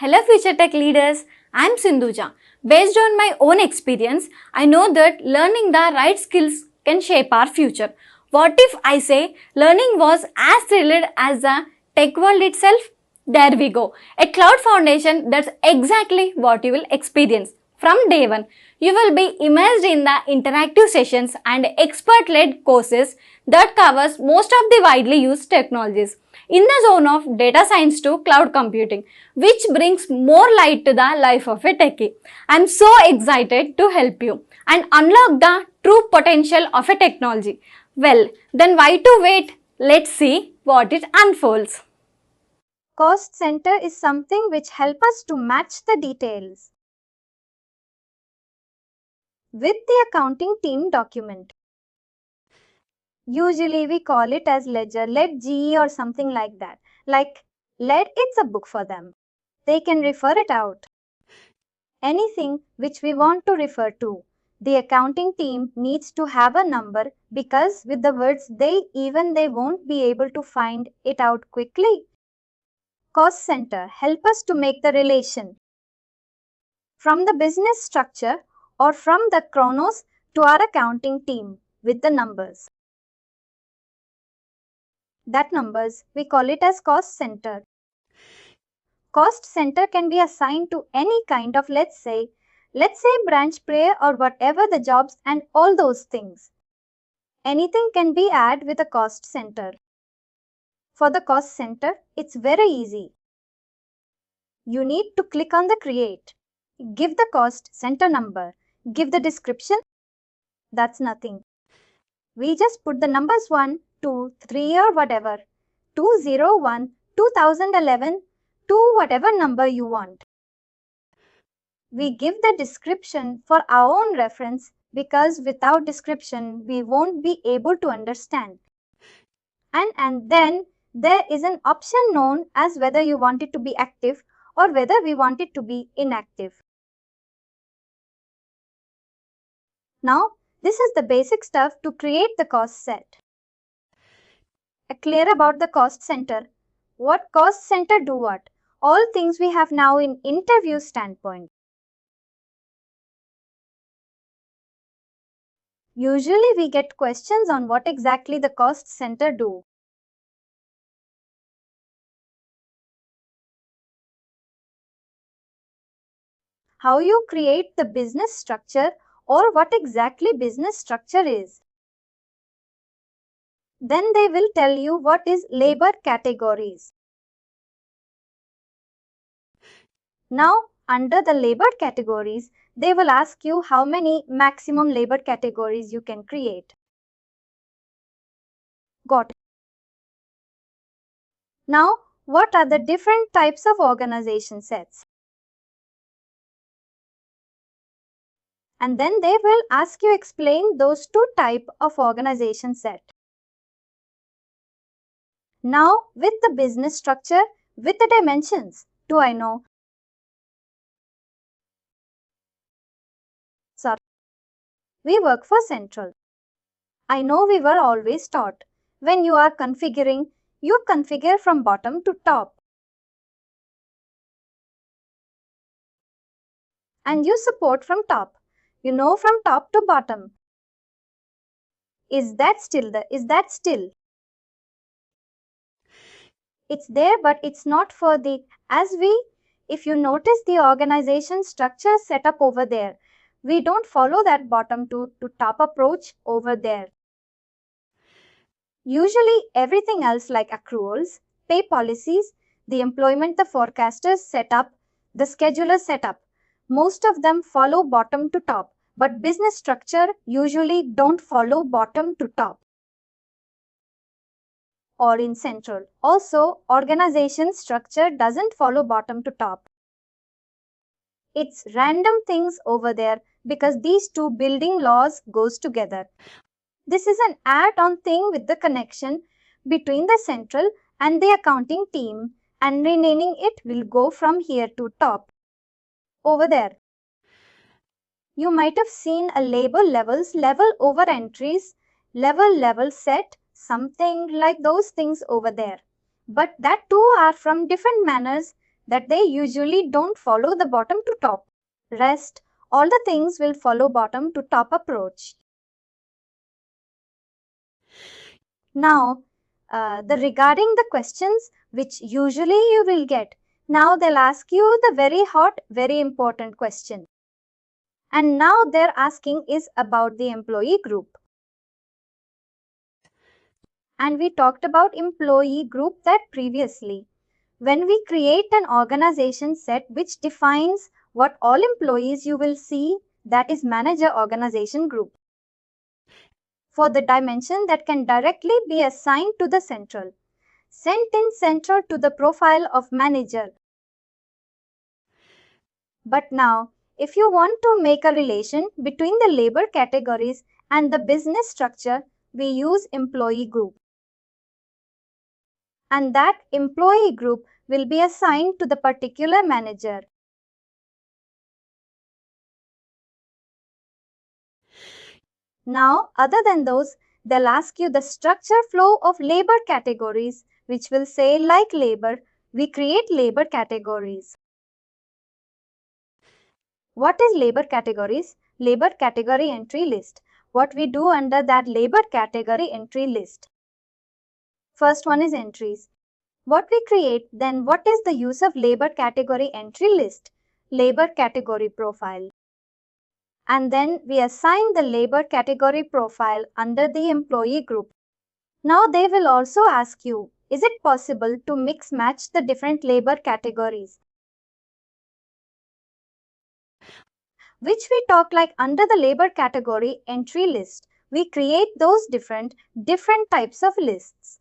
Hello future tech leaders, I am Sindhuja. Based on my own experience, I know that learning the right skills can shape our future. What if I say learning was as thrilled as the tech world itself? There we go. A cloud foundation, that's exactly what you will experience. From day one, you will be immersed in the interactive sessions and expert-led courses that covers most of the widely used technologies in the zone of data science to cloud computing, which brings more light to the life of a techie. I'm so excited to help you and unlock the true potential of a technology. Well, then why to wait? Let's see what it unfolds. Cost center is something which helps us to match the details with the accounting team document. Usually we call it as ledger, let GE or something like that. Like, let it's a book for them. They can refer it out. Anything which we want to refer to. The accounting team needs to have a number because with the words they won't be able to find it out quickly. Cost center help us to make the relation from the business structure or from the Kronos to our accounting team with the numbers. That numbers, we call it as cost center. Cost center can be assigned to any kind of, let's say branch prayer or whatever the jobs and all those things. Anything can be added with a cost center. For the cost center, it's very easy. You need to click on the create. Give the cost center number. Give the description. That's nothing. We just put the numbers 1, 2, 3 or whatever. 201, 2011, to whatever number you want. We give the description for our own reference because without description we won't be able to understand. And then there is an option known as whether you want it to be active or whether we want it to be inactive. Now, this is the basic stuff to create the cost set. Clear about the cost center. What cost center do what? All things we have now in interview standpoint. Usually we get questions on what exactly the cost center do. How you create the business structure or what exactly business structure is. Then they will tell you what is labor categories. Now, under the labor categories, they will ask you how many maximum labor categories you can create. Got it. Now, what are the different types of organization sets? And then they will ask you explain those two types of organization set. Now, with the business structure, with the dimensions, do I know? Sorry. We work for Central. I know we were always taught. When you are configuring, you configure from bottom to top. And you support from top. You know from top to bottom. Is that still? It's there, but it's not for the, if you notice the organization structure set up over there, we don't follow that bottom to top approach over there. Usually everything else like accruals, pay policies, the employment, the forecasters setup, the scheduler setup, most of them follow bottom to top, but business structure usually don't follow bottom to top or in Central. Also, organization structure doesn't follow bottom to top. It's random things over there because these two building laws goes together. This is an add-on thing with the connection between the Central and the accounting team, and renaming it will go from here to top. Over there. You might have seen a label levels, level over entries, level set, something like those things over there. But that too are from different manners that they usually don't follow the bottom to top. Rest, all the things will follow bottom to top approach. Now, regarding the questions which usually you will get, now they'll ask you the very hot, very important question. And now they're asking is about the employee group. And we talked about employee group that previously. When we create an organization set which defines what all employees you will see, that is manager organization group. For the dimension that can directly be assigned to the central. Sent in central to the profile of manager. But now, if you want to make a relation between the labor categories and the business structure, we use employee group. And that employee group will be assigned to the particular manager. Now, other than those, they'll ask you the structure flow of labor categories, which will say like labor, we create labor categories. What is labor categories? Labor category entry list. What we do under that labor category entry list. First one is entries. What we create, then what is the use of labor category entry list? Labor category profile. And then we assign the labor category profile under the employee group. Now they will also ask you, is it possible to mix match the different labor categories? Which we talk like under the labor category entry list. We create those different types of lists.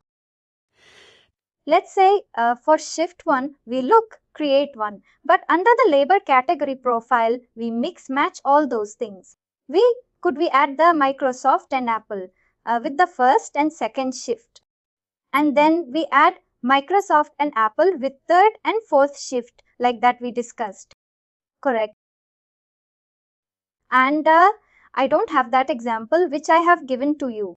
Let's say for shift 1, we create one. But under the labor category profile, we mix match all those things. Could we add the Microsoft and Apple with the first and second shift. And then we add Microsoft and Apple with third and fourth shift like that we discussed. Correct. And I don't have that example which I have given to you.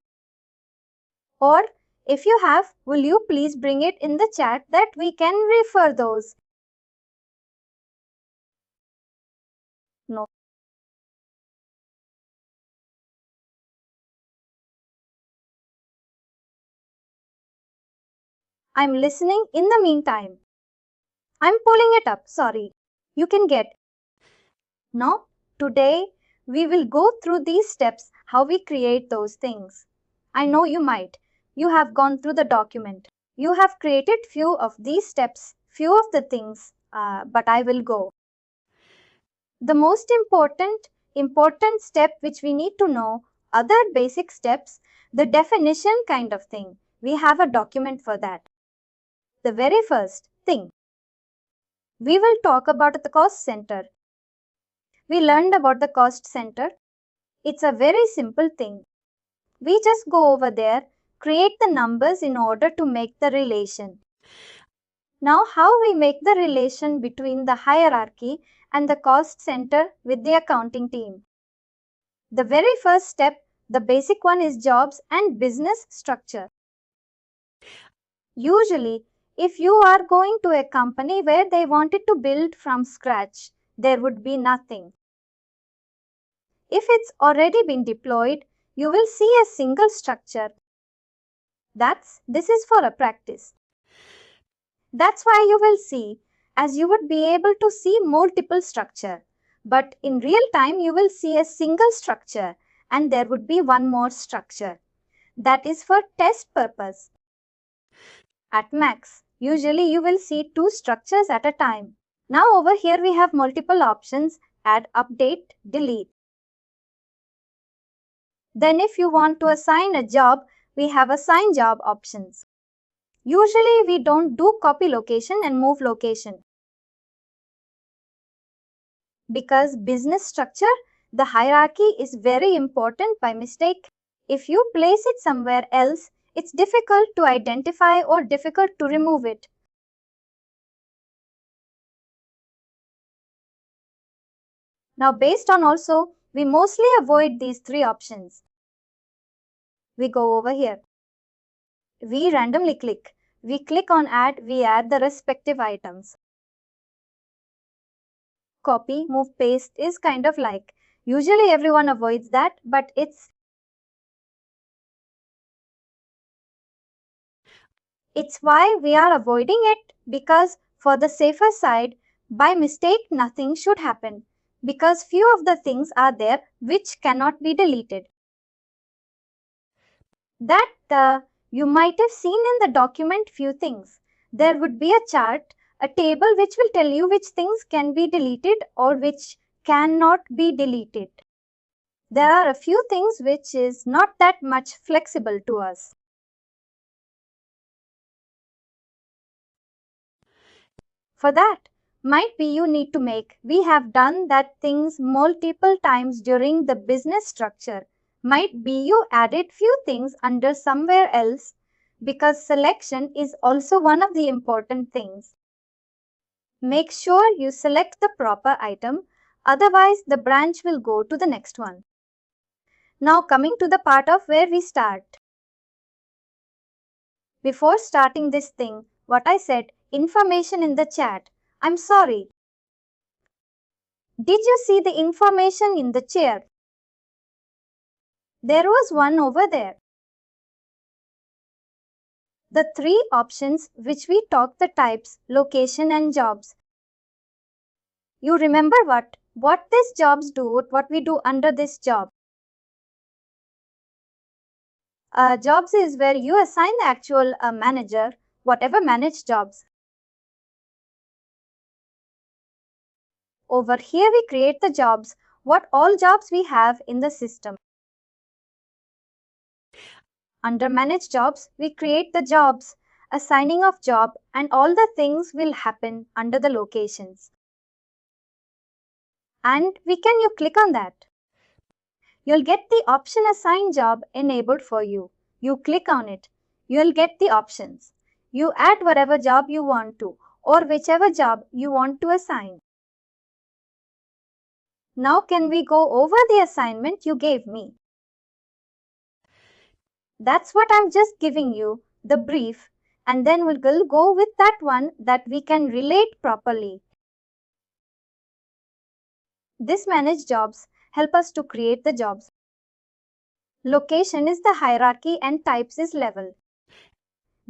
Or if you have, will you please bring it in the chat that we can refer those? No. I'm listening in the meantime. I'm pulling it up, sorry. You can get. Now, today, we will go through these steps, how we create those things. I know you might. You have gone through the document. You have created few of these steps, few of the things, but I will go. The most important step which we need to know, other basic steps, the definition kind of thing. We have a document for that. The very first thing, we will talk about the cost center. We learned about the cost center. It's a very simple thing. We just go over there, create the numbers in order to make the relation. Now, how we make the relation between the hierarchy and the cost center with the accounting team? The very first step, the basic one, is jobs and business structure. Usually, if you are going to a company where they wanted to build from scratch, there would be nothing. If it's already been deployed, you will see a single structure. This is for a practice. That's why you will see, as you would be able to see multiple structure. But in real time, you will see a single structure and there would be one more structure. That is for test purpose. At max, usually you will see 2 structures at a time. Now over here we have multiple options, add, update, delete. Then if you want to assign a job, we have assign job options. Usually we don't do copy location and move location. Because business structure, the hierarchy is very important by mistake. If you place it somewhere else, it's difficult to identify or difficult to remove it. Now based on also, we mostly avoid these 3 options. We go over here. We randomly click. We click on add, we add the respective items. copy, move, paste is kind of like. Usually everyone avoids that, but it's why we are avoiding it, because for the safer side, by mistake nothing should happen, because few of the things are there which cannot be deleted. That you might have seen in the document few things. There would be a chart, a table which will tell you which things can be deleted or which cannot be deleted. There are a few things which is not that much flexible to us. For that, might be you need to make. We have done that things multiple times during the business structure. Might be you added few things under somewhere else, because selection is also one of the important things. Make sure you select the proper item, otherwise the branch will go to the next one. Now coming to the part of where we start. Before starting this thing, what I said, information in the chat. I'm sorry. Did you see the information in the chair? There was one over there. The three options which we talked, the types, location and jobs. You remember what these jobs do, what we do under this job. Jobs is where you assign the actual manager, whatever managed jobs. Over here we create the jobs, what all jobs we have in the system. Under managed jobs, we create the jobs, assigning of job, and all the things will happen under the locations. And you click on that. You'll get the option assign job enabled for you. You click on it. You'll get the options. You add whatever job you want to, or whichever job you want to assign. Now can we go over the assignment you gave me? That's what I'm just giving you, the brief, and then we'll go with that one that we can relate properly. This manage jobs help us to create the jobs. Location is the hierarchy and types is level.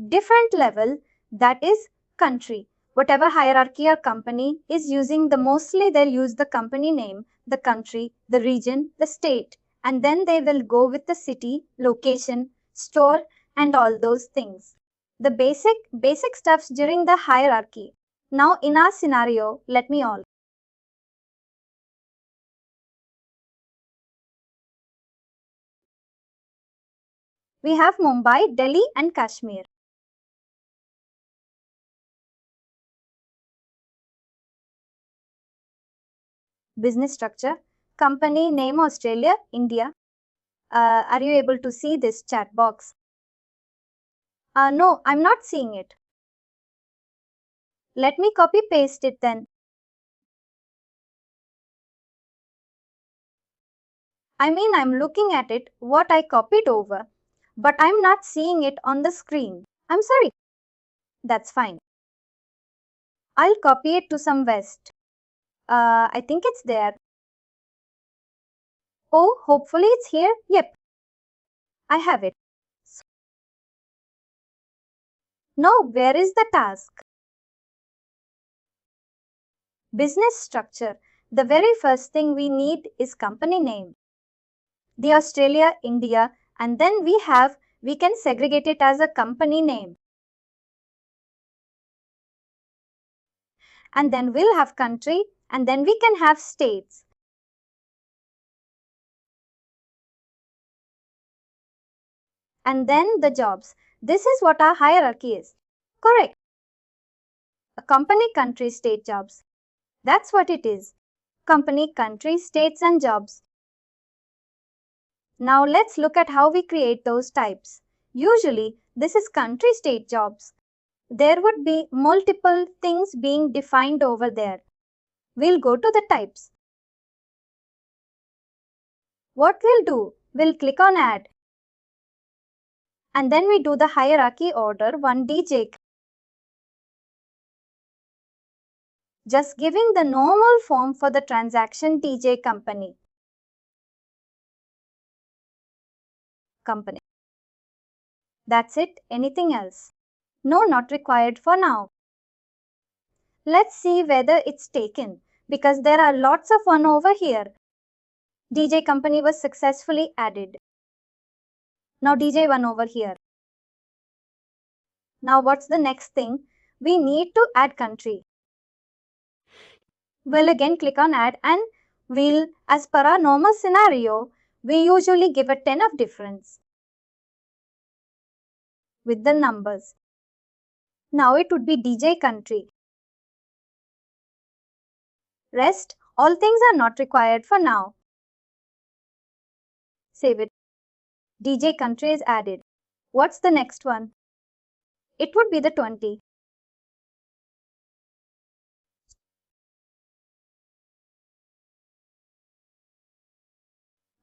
Different level, that is country. Whatever hierarchy or company is using, the mostly they'll use the company name, the country, the region, the state, and then they will go with the city, location, store, and all those things. The basic stuffs during the hierarchy. Now in our scenario, let me all. We have Mumbai, Delhi and Kashmir. Business structure, company name Australia, India. Are you able to see this chat box? No, I'm not seeing it. Let me copy paste it then. I'm looking at it, what I copied over, but I'm not seeing it on the screen. I'm sorry. That's fine. I'll copy it to some west. I think it's there. Oh, hopefully it's here. Yep. I have it. Now, where is the task? Business structure. The very first thing we need is company name. The Australia, India, and then we can segregate it as a company name. And then we'll have country, and then we can have states. And then the jobs. This is what our hierarchy is. Correct. A company, country, state, jobs. That's what it is. Company, country, states and jobs. Now let's look at how we create those types. Usually, this is country, state, jobs. There would be multiple things being defined over there. We'll go to the types. What we'll do, we'll click on add. And then we do the hierarchy order 1DJ. Just giving the normal form for the transaction DJ company. That's it. Anything else? No, not required for now. Let's see whether it's taken, because there are lots of one over here. DJ company was successfully added. Now DJ1 over here. Now what's the next thing? We need to add country. We'll again click on add and we'll, as per our normal scenario, we usually give a 10 of difference with the numbers. Now it would be DJ country. Rest, all things are not required for now. Save it. DJ country is added. What's the next one? It would be the 20.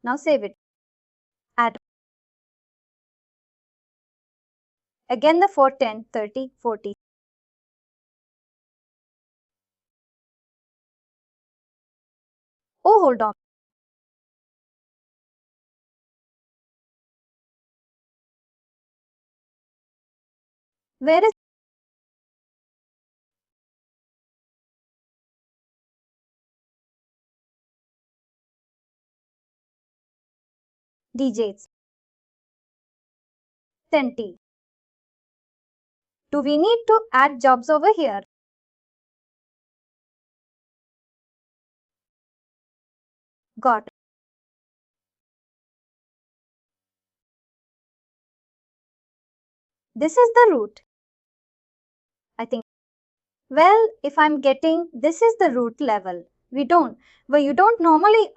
Now save it. Add. Again the 4, 10, 30, 40. Oh, hold on. Where is DJs? 10T. Do we need to add jobs over here? Got it. This is the root. I think. Well, if I'm getting this is the root level. You don't normally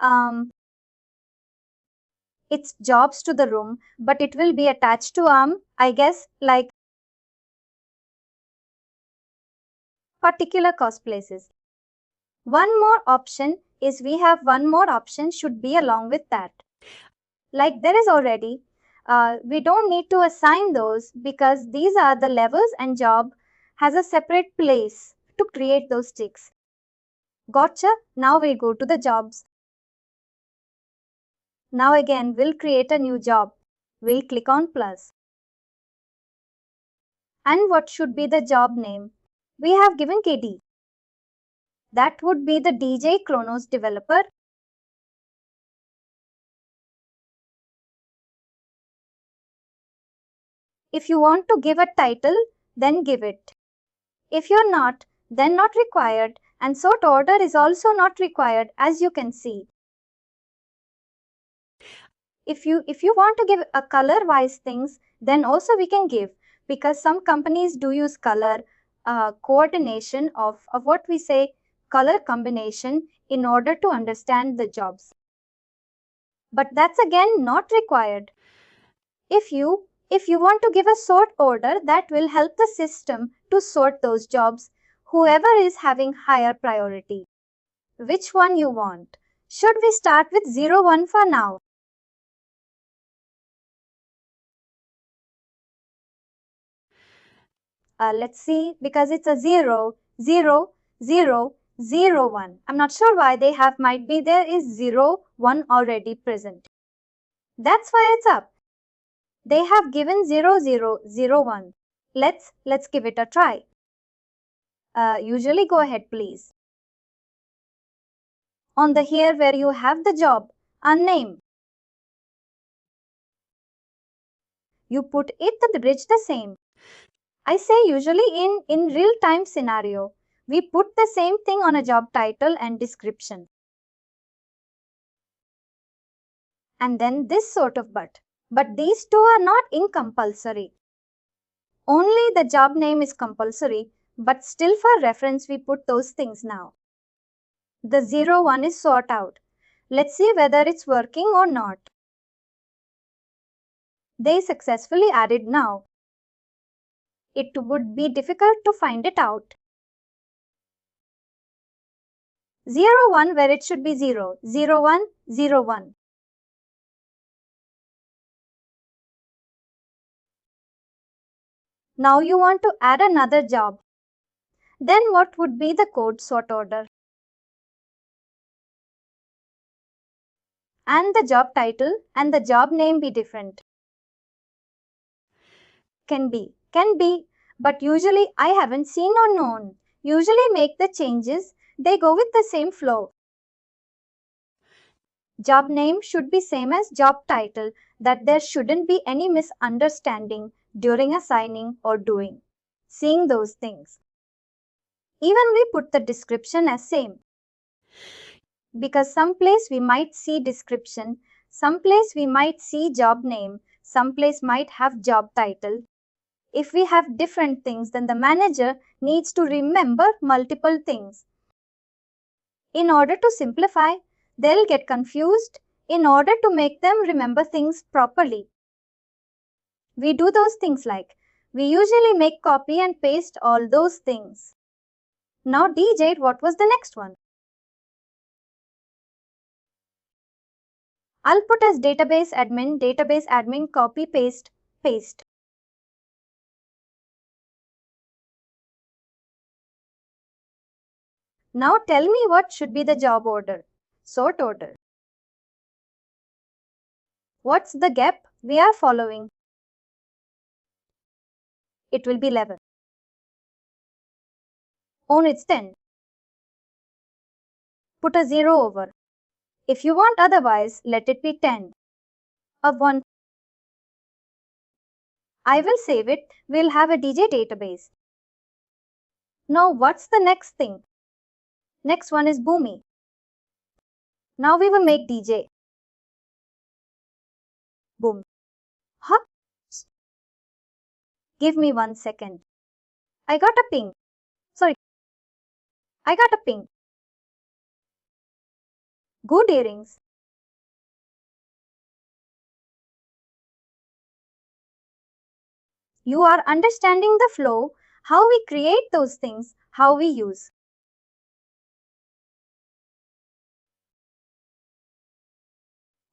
it's jobs to the room, but it will be attached to I guess like particular cost places. One more option is we have one more option should be along with that. Like there is already, we don't need to assign those because these are the levels and job has a separate place to create those ticks. Gotcha. Now we go to the jobs. Now again, we'll create a new job. We'll click on plus. And what should be the job name? We have given KD. That would be the DJ Kronos developer. If you want to give a title, then give it. If you're not, then not required, and sort order is also not required, as you can see. If you want to give a color wise things, then also we can give, because some companies do use color coordination of what we say color combination in order to understand the jobs. But that's again not required. If you want to give a sort order, that will help the system to sort those jobs, whoever is having higher priority. Which one you want? Should we start with 0, 1 for now? Let's see, because it's a 0, 0, 0, 0, 1. I'm not sure why they have, might be there is 0, 1 already present. That's why it's up. They have given 0, 0, 0, 1. Let's give it a try. Usually go ahead, please. On the here where you have the job, a name. You put it the bridge the same. I say usually in real-time scenario, we put the same thing on a job title and description. And then this sort of but. But these two are not incompulsory. Only the job name is compulsory, but still for reference we put those things now. The 0, 1 is sort out. Let's see whether it's working or not. They successfully added now. It would be difficult to find it out. 0, 1 where it should be 0, 0, 1, 0, 1. Now you want to add another job. Then what would be the code sort order? And the job title and the job name be different? Can be, but usually I haven't seen or known. Usually make the changes, they go with the same flow. Job name should be same as job title, that there shouldn't be any misunderstanding during assigning or doing. Seeing those things. Even we put the description as same. Because some place we might see description, some place we might see job name, some place might have job title. If we have different things, then the manager needs to remember multiple things. In order to simplify, they'll get confused in order to make them remember things properly. We do those things like, we usually make copy and paste all those things. Now DJ, what was the next one? I'll put as database admin, copy, paste, paste. Now tell me what should be the job order, sort order. What's the gap we are following? It will be 11. Oh, it's 10. Put a 0 over. If you want otherwise, let it be 10. A 1. I will save it. We'll have a DJ database. Now what's the next thing? Next one is Bhumi. Now we will make DJ. Boom. Huh? Give me 1 second. I got a ping. I got a ping. Good earrings. You are understanding the flow, how we create those things, how we use.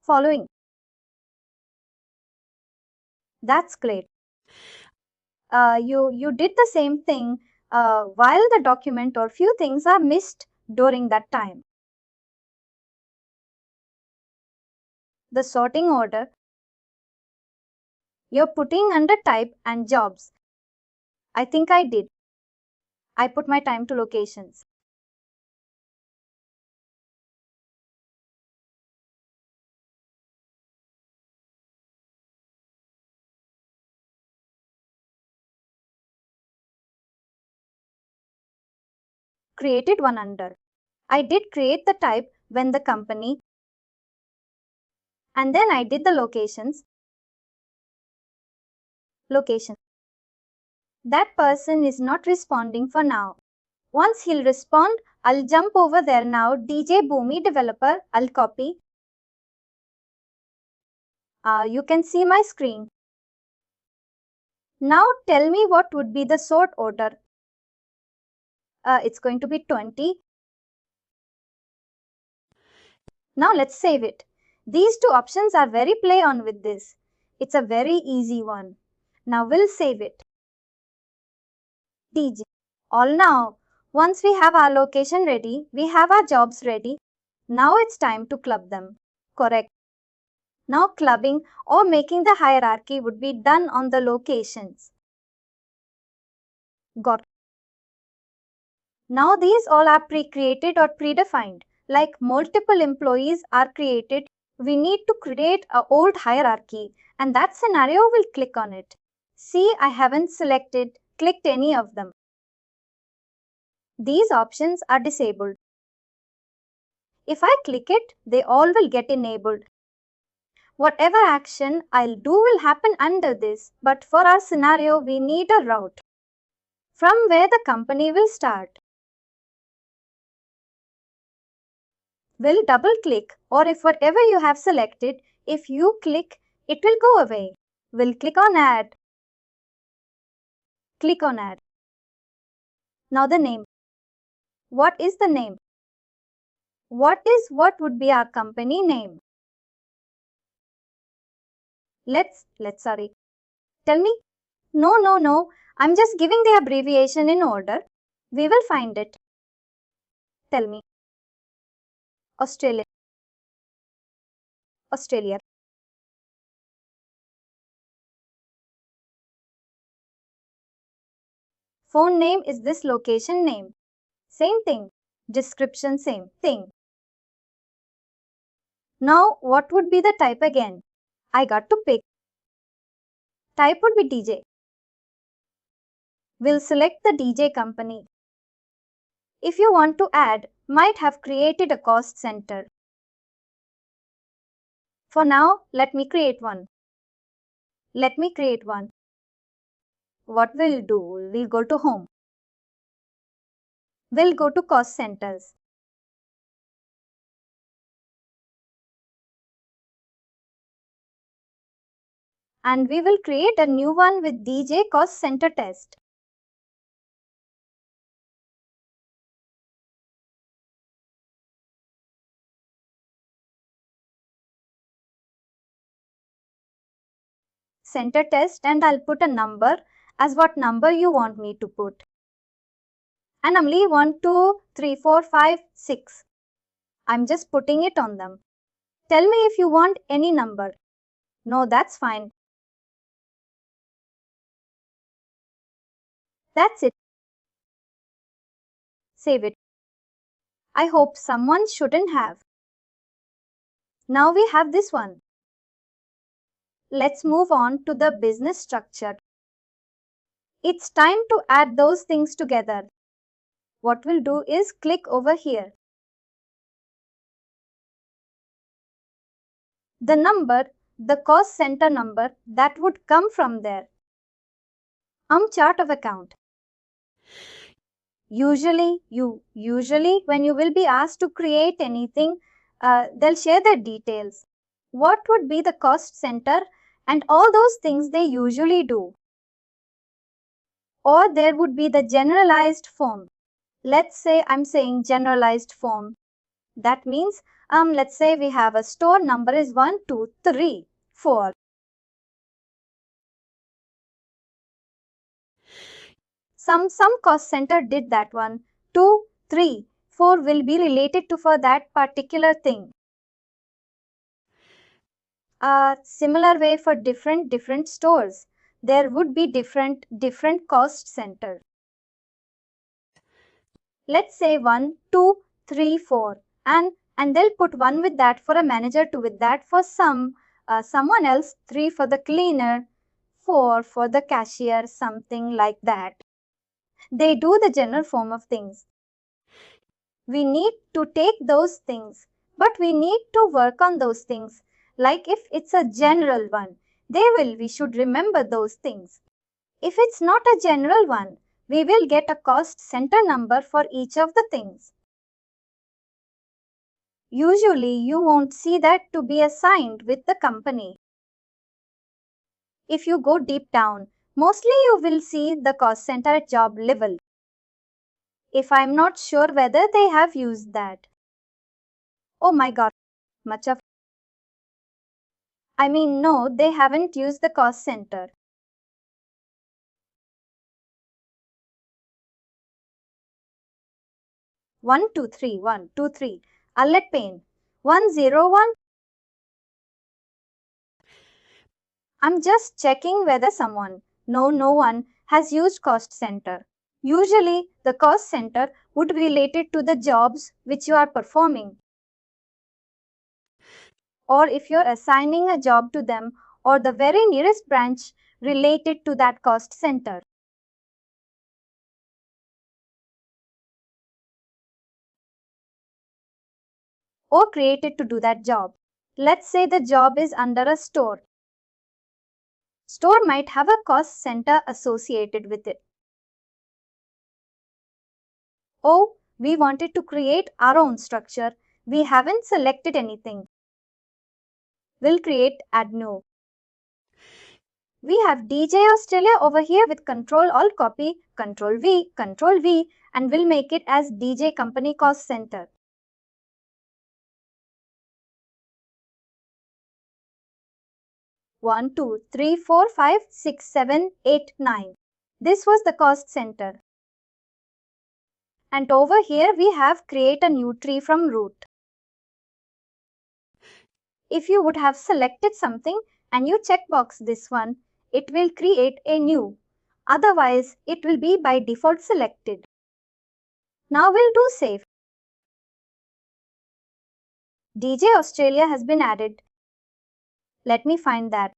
Following. That's great. You did the same thing while the document or few things are missed during that time. The sorting order you're putting under type and jobs. I think I did. I put my time to locations. Created one under. I did create the type when the company, and then I did the locations. Location. That person is not responding for now. Once he'll respond, I'll jump over there now. DJ Bhumi developer, I'll copy. You can see my screen. Now tell me what would be the sort order. It's going to be 20. Now let's save it. These two options are very play on with this. It's a very easy one. Now we'll save it. DJ. All now. Once we have our location ready, we have our jobs ready. Now it's time to club them. Correct. Now clubbing or making the hierarchy would be done on the locations. Got. Now these all are pre-created or predefined. Like multiple employees are created, we need to create an old hierarchy, and that scenario will click on it. See, I haven't clicked any of them. These options are disabled. If I click it, they all will get enabled. Whatever action I'll do will happen under this, but for our scenario, we need a route from where the company will start. We'll double click, or if whatever you have selected, if you click, it will go away. We'll click on add. Click on add. Now the name. What is the name? What would be our company name? Sorry. Tell me. No. I'm just giving the abbreviation in order. We will find it. Tell me. Australia. Australia. Phone name is this location name. Same thing. Description same thing. Now what would be the type again? I got to pick. Type would be DJ. We'll select the DJ company. If you want to add, might have created a cost center. For now, let me create one. What we'll do, we'll go to home. We'll go to cost centers. And we will create a new one with DJ cost center test. Center test, and I'll put a number as what number you want me to put. And only 1, 2, 3, 4, 5, 6. I'm just putting it on them. Tell me if you want any number. No, that's fine. That's it. Save it. I hope someone shouldn't have. Now we have this one. Let's move on to the business structure. It's time to add those things together. What we'll do is click over here. The number, the cost center number that would come from there. Chart of account. Usually when you will be asked to create anything, they'll share their details. What would be the cost center and all those things they usually do. Or there would be the generalized form. Let's say I'm saying generalized form. That means, let's say we have a store number is 1, 2, 3, 4. Some cost center did that one. 2, 3, 4 will be related to for that particular thing. Similar way for different stores. There would be different cost center. Let's say 1, 2, 3, 4, and they'll put 1 with that for a manager, 2 with that for someone else, 3 for the cleaner, 4 for the cashier, something like that. They do the general form of things. We need to take those things, but we need to work on those things. Like if it's a general one, we should remember those things. If it's not a general one, we will get a cost center number for each of the things. Usually, you won't see that to be assigned with the company. If you go deep down, mostly you will see the cost center at job level. If I'm not sure whether they have used that. Oh my god, no, they haven't used the cost center. 1, 2, 3, 1, 2, 3. Allet pane. 1, 0, 1. I'm just checking whether no one has used cost center. Usually, the cost center would be related to the jobs which you are performing. Or if you're assigning a job to them or the very nearest branch related to that cost center. Or created to do that job. Let's say the job is under a store. Store might have a cost center associated with it. Oh, we wanted to create our own structure. We haven't selected anything. We'll create add new. We have DJ Australia over here with Control Alt copy, Control V, and we'll make it as DJ Company Cost Center. One, 2, 3, 4, 5, 6, 7, 8, 9. This was the cost center. And over here we have create a new tree from root. If you would have selected something and you checkbox this one, it will create a new. Otherwise, it will be by default selected. Now we'll do save. DJ Australia has been added. Let me find that.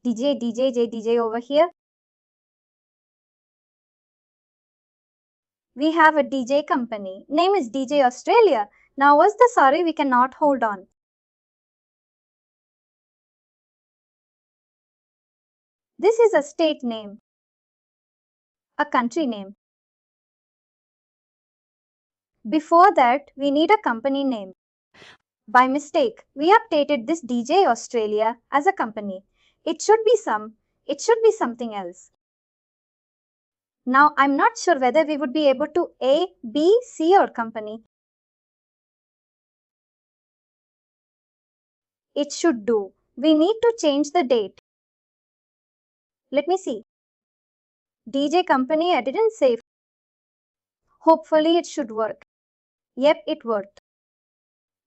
DJ over here. We have a DJ company. Name is DJ Australia. Now what's the sorry we cannot hold on. This is a state name. A country name. Before that, we need a company name. By mistake, we updated this DJ Australia as a company. It should be something else. Now, I'm not sure whether we would be able to A, B, C or company. It should do. We need to change the date. Let me see. DJ company I didn't save. Hopefully it should work. Yep, it worked.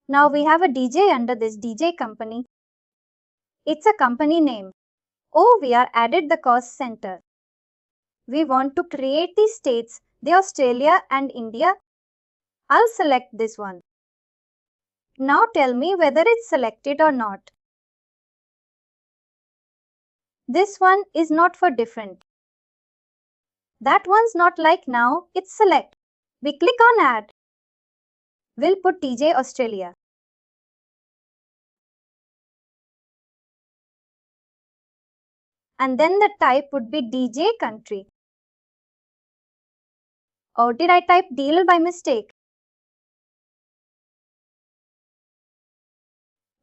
Now we have a DJ under this DJ company. It's a company name. Oh, we are added the cost center. We want to create these states, the Australia and India. I'll select this one. Now tell me whether it's selected or not. This one is not for different. That one's not like now, it's select. We click on add. We'll put DJ Australia. And then the type would be DJ country. Or did I type deal by mistake?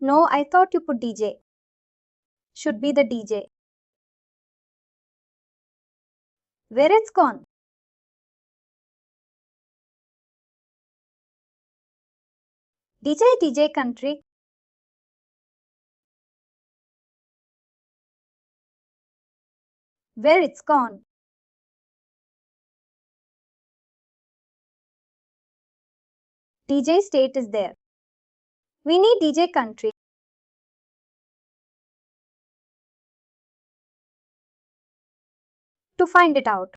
No, I thought you put DJ. Should be the DJ. Where it's gone? DJ country. Where it's gone? DJ state is there. We need DJ country. To find it out.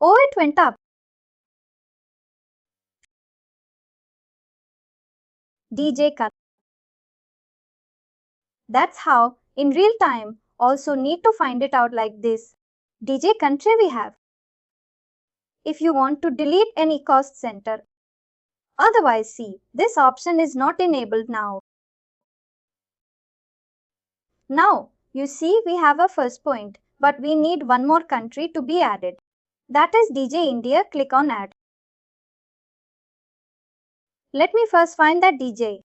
Oh, it went up. DJ country. That's how, in real time, also need to find it out like this. DJ country we have. If you want to delete any cost center. Otherwise, see, this option is not enabled now. Now, you see we have a first point, but we need one more country to be added. That is DJ India. Click on add. Let me first find that DJ.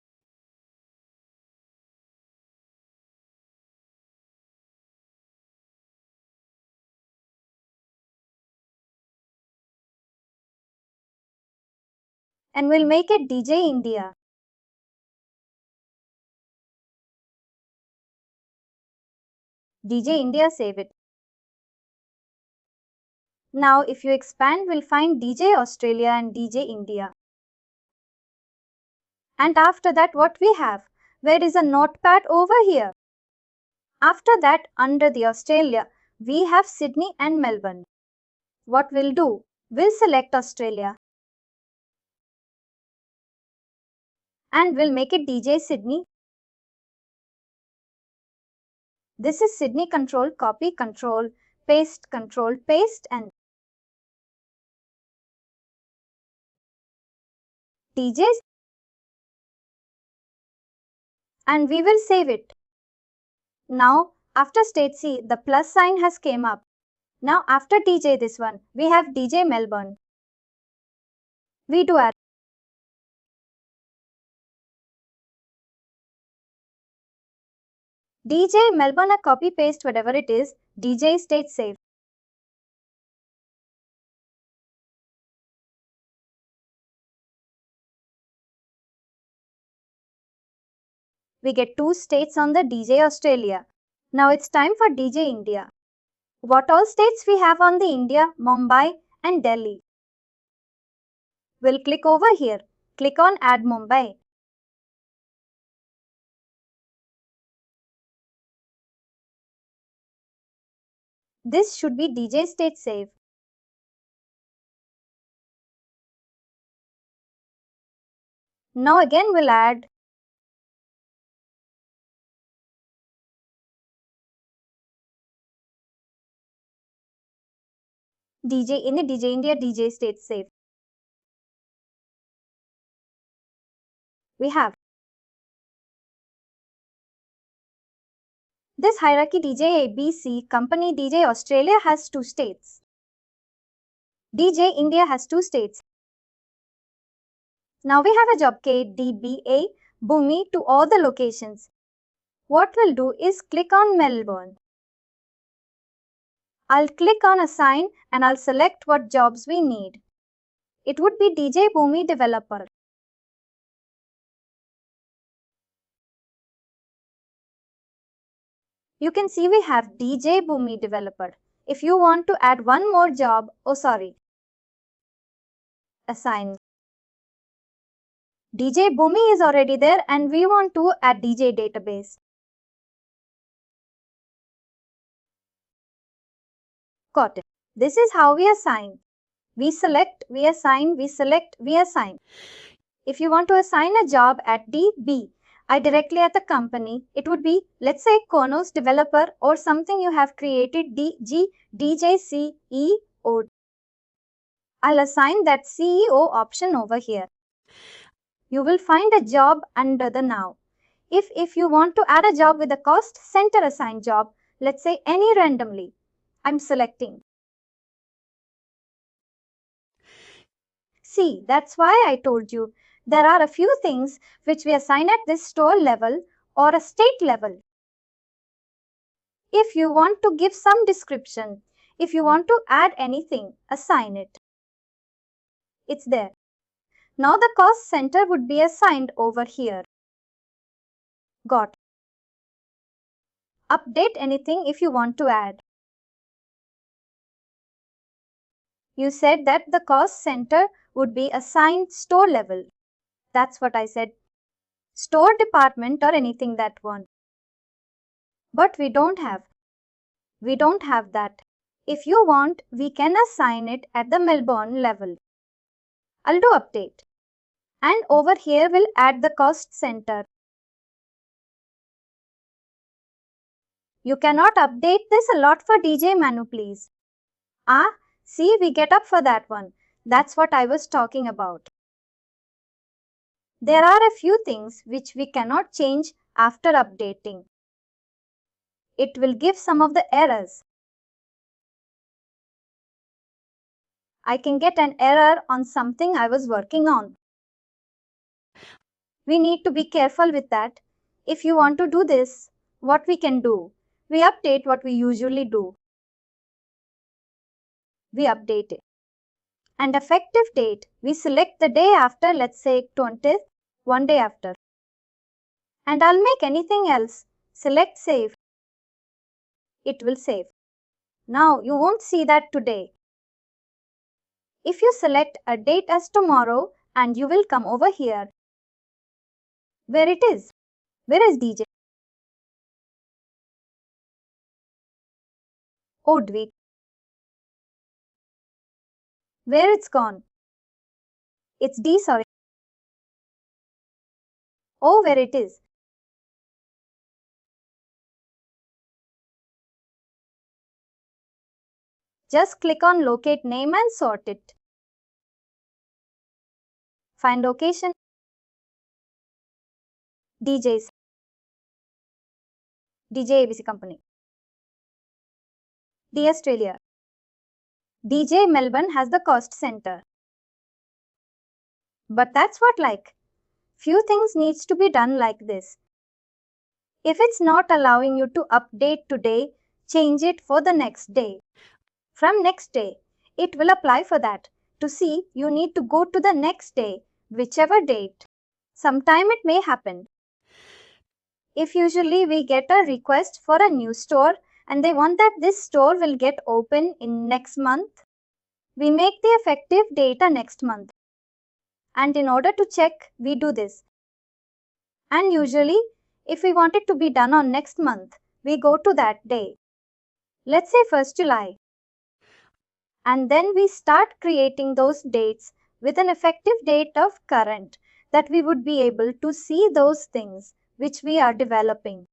And we'll make it DJ India. DJ India, save it. Now if you expand, we'll find DJ Australia and DJ India. And after that what we have? Where is a notepad over here? After that, under the Australia, we have Sydney and Melbourne. What we'll do? We'll select Australia. And we'll make it DJ Sydney. This is Sydney control, copy control, paste and DJs. And we will save it. Now, after state C, the plus sign has came up. Now after DJ this one, we have DJ Melbourne. We do add. DJ Melbourne, a copy paste whatever it is, DJ state save. We get 2 states on the DJ Australia. Now it's time for DJ India. What all states we have on the India, Mumbai and Delhi? We'll click over here. Click on Add Mumbai. This should be DJ state save. Now again we'll add DJ in the DJ India DJ state save. We have this hierarchy. DJ ABC company DJ Australia has 2 states. DJ India has 2 states. Now we have a job KDBA Bhumi to all the locations. What we'll do is click on Melbourne. I'll click on Assign and I'll select what jobs we need. It would be DJ Bhumi Developer. You can see we have DJ Bhumi Developer. If you want to add one more job, assign. DJ Bhumi is already there and we want to add DJ database. Got it. This is how we assign. We select, we assign, we select, we assign. If you want to assign a job at DB, directly at the company, it would be, let's say, Kronos Developer or something you have created DJ CEO. I'll assign that CEO option over here. You will find a job under the now. If you want to add a job with a cost center assigned job, let's say any randomly, I'm selecting. See, that's why I told you there are a few things which we assign at this store level or a state level. If you want to give some description, if you want to add anything, assign it. It's there. Now the cost center would be assigned over here. Got. Update anything if you want to add. You said that the cost center would be assigned store level. That's what I said. Store department or anything that one. But we don't have. We don't have that. If you want, we can assign it at the Melbourne level. I'll do update. And over here we'll add the cost center. You cannot update this a lot for DJ Manu, please. See, we get up for that one. That's what I was talking about. There are a few things which we cannot change after updating. It will give some of the errors. I can get an error on something I was working on. We need to be careful with that. If you want to do this, what we can do? We update what we usually do. We update it. And effective date, we select the day after, let's say 20th, one day after. And I'll make anything else. Select save. It will save. Now you won't see that today. If you select a date as tomorrow and you will come over here. Where it is? Where is DJ? Oh, Dweet. Where it's gone? It's D, sorry. Oh, where it is? Just click on locate name and sort it. Find location. DJs. DJ ABC company. D Australia. DJ Melbourne has the cost center. But that's what like. Few things needs to be done like this. If it's not allowing you to update today, change it for the next day. From next day, it will apply for that. To see, you need to go to the next day, whichever date. Sometime it may happen. If usually we get a request for a new store and they want that this store will get open in next month, we make the effective date next month. And in order to check, we do this. And usually, if we want it to be done on next month, we go to that day. Let's say 1st July. And then we start creating those dates with an effective date of current that we would be able to see those things which we are developing.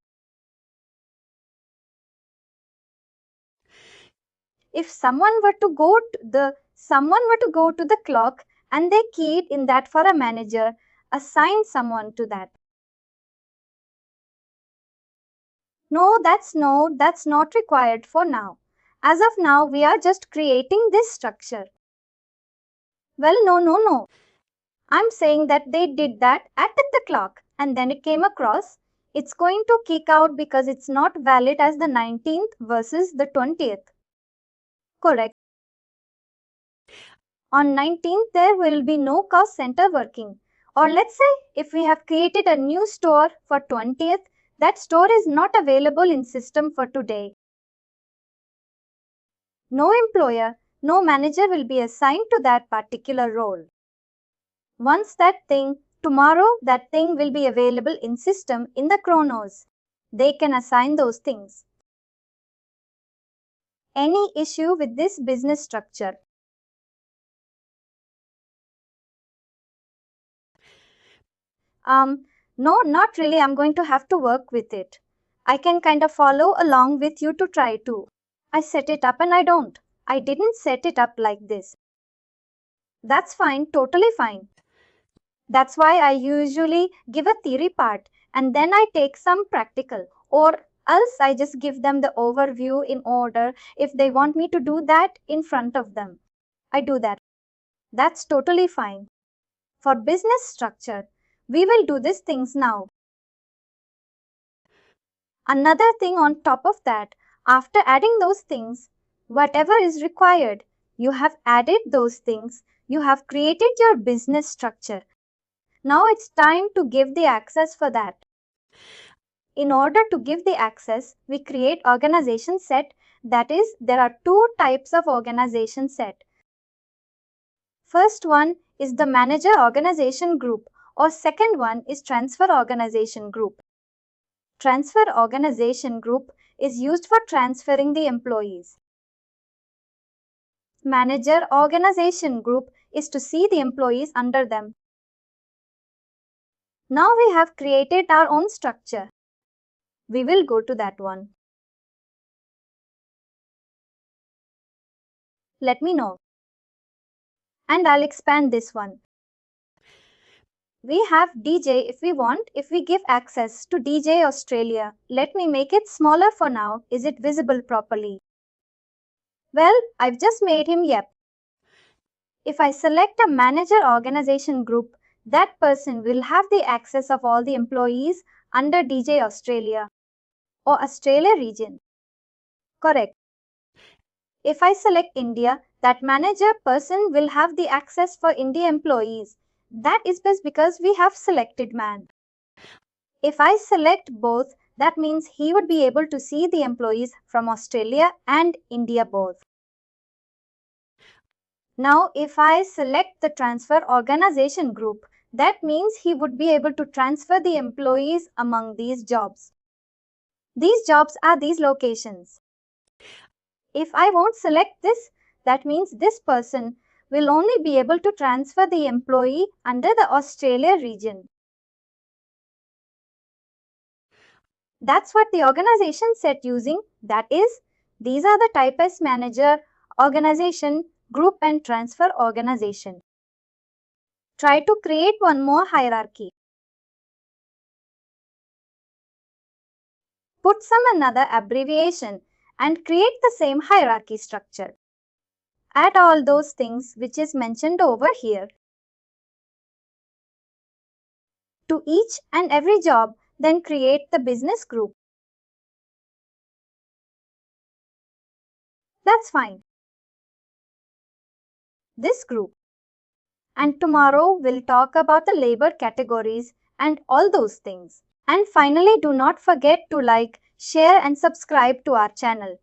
If someone were to go to the clock and they keyed in that for a manager, assign someone to that. No, that's not required for now. As of now, we are just creating this structure. Well, no. I'm saying that they did that at the clock and then it came across. It's going to kick out because it's not valid as the 19th versus the 20th. Correct. On 19th, there will be no cost center working. Or let's say if we have created a new store for 20th, that store is not available in system for today. No employer, no manager will be assigned to that particular role. Once tomorrow that thing will be available in system in the Kronos. They can assign those things. Any issue with this business structure? No, not really. I'm going to have to work with it. I can kind of follow along with you to try to. I set it up and I didn't set it up like this. That's fine, totally fine. That's why I usually give a theory part and then I take some practical, or else I just give them the overview in order. If they want me to do that in front of them, I do that. That's totally fine. For business structure, we will do these things now. Another thing on top of that, after adding those things, whatever is required, you have added those things, you have created your business structure. Now it's time to give the access for that. In order to give the access, we create organization set. That is, there are two types of organization set. First one is the manager organization group, or second one is transfer organization group. Transfer organization group is used for transferring the employees. Manager organization group is to see the employees under them. Now we have created our own structure. We will go to that one. Let me know. And I'll expand this one. We have DJ if we want, if we give access to DJ Australia. Let me make it smaller for now. Is it visible properly? Well, I've just made him yep. If I select a manager organization group, that person will have the access of all the employees under DJ Australia or Australia region. Correct. If I select India, that manager person will have the access for India employees. That is best because we have selected man. If I select both, that means he would be able to see the employees from Australia and India both. Now, if I select the transfer organization group, that means he would be able to transfer the employees among these jobs. These jobs are these locations. If I won't select this, that means this person will only be able to transfer the employee under the Australia region. That's what the organization set using. That is, these are the type as manager, organization, group and transfer organization. Try to create one more hierarchy. Put some another abbreviation and create the same hierarchy structure. Add all those things which is mentioned over here. To each and every job, then create the business group. That's fine. This group. And tomorrow we'll talk about the labor categories and all those things. And finally, do not forget to like, share and subscribe to our channel.